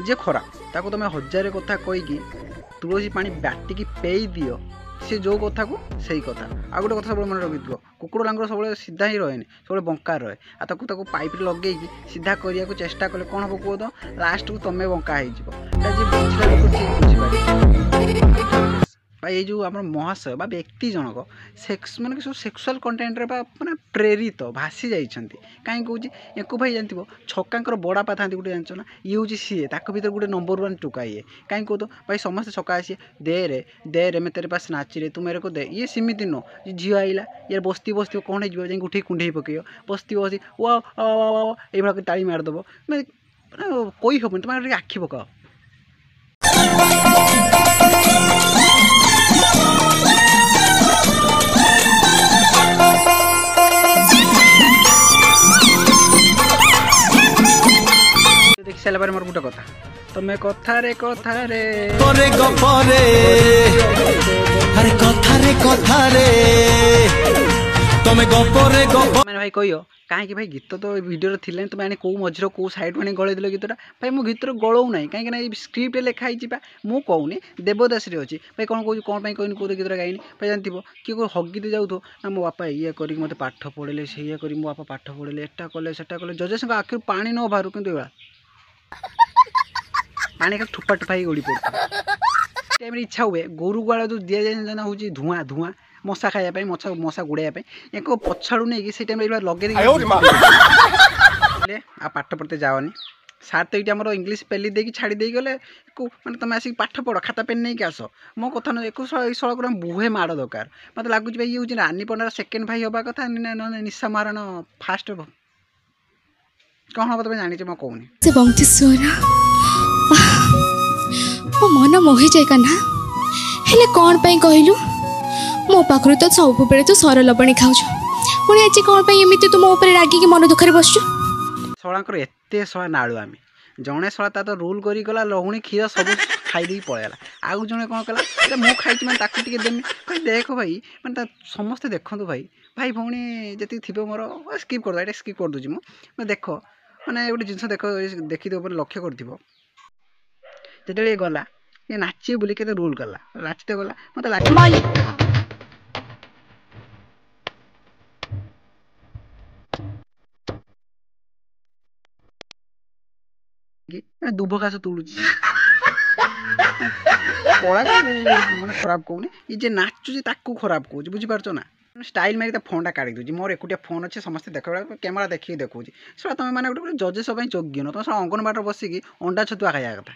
जे खराब ताको तुम हजार कथा कहीकि तुलसी पानी बाटिकी पेई दियो सी जो कथा को सही कथा आ गोटे कथा सब मन रखी कुकुड़ लांगर सब सीधा ही रहे सब बंका रहे आ पाइप लगे सीधा करने को चेष्टा कले कौन हम कह तो लास्ट को तुम बंका हो ये जो आम महाशय व्यक्ति जनक सेक्स मान सब सेक्सुआल कंटेंट मैंने प्रेरित भासी जाइंट कहीं कौन एको भाई जानव छक्का बड़ापा था गोटे जानच ना ये हूँ सी भर गोटे नंबर 1 टुका ये कहीं कह तो भाई समस्त छक्का आसी दे रे मैं तेरे पास नाची रे तू मेरे को दे ये सीमित नुह झील आइला यार बस्ती बस्ती कौन हो उठे कुंडे पक बस्ती बसी ये ताली मारदेव कही हेन तुम आखि पकाओ देखी सारा मोर गोटे कथा तुम्हें कथा रे मैंने भाई कहियो कहीं भाई गीत तो वीडियो थी तुम कौ मझे कौ साइड मैंने गलई दिल गीतटा भाई मो गीत गलौ ना कहीं स्क्रिप्ट लिखाई मुझे कहूनी देवदास अच्छी भाई कौन कौन कौन कहनी कौन गीत गाइनी भाई जानव किए हगिदे जाऊ ना मो बापा ये कर मत पाठ पढ़े से ये मो बापा पाठ पढ़े एटा कले सेटा कले जजेस आखिर पानी न बाहर कि पानी का ठुपा ठुपा उड़ी पड़ता टाइम इच्छा हुए गोरु गुआल जो दि जाए हूँ धुआं धुआं मशा खायापी मशा गुड़ाइया एक पछाड़ू नहीं से टाइम लगे आ पाठ पढ़ते जाओनी सार तो ये आम इंग्लीश पेली देकी छाड़ी दे गले मैंने तुम आसिक पाठ पढ़ खाता पेन नहीं आस मो कथा ना एक शला बुहे माड़ दरकार मत लगुच भाई ये हूँ रानी पंडार सेकेंड भाई हवा कथा निशा महाराण फास्ट कौन हम तुम जानी मैं कहूनी मो मन मोहि जाए का ना हेले कौन पाई कहलु मो पाखरु तो सब बेले तू सर लबणी खाऊ पुणी आज कौन पाई एमती तू मो ऊपर रागिकी मन दुखरे बसचु शलांकर एते शला नाड़ू आम जड़े शला ता तो रूल करी गला लहुणी क्षीर सब खाई पड़ेगा आउ जड़े कौन कला मु खाई मैंने देमी भाई देख भाई मैंने समस्ते देखु भाई भाई भौणी जी थी मोर स्किप कर स्किप कर दूँ मैं देख मैंने गोटे जिन देख देखी लक्ष्य कर ये गला ये नाचे बोली के रूल कला नाचते गला मत दुब घास तुलु मैंने खराब कहूनी ये नाचुची खराब कहूँ बुझीपार ना स्टाइल मारी फोन काढ़ी दूसरी मोर एकुटिया फोन अच्छे समस्त देख कैमेरा देखिए देखूँ सर तुम मैंने गोटे जजेस योग्य न तुम अंगनवाड़ी बसिकी अंडा छतुआ खाया कथा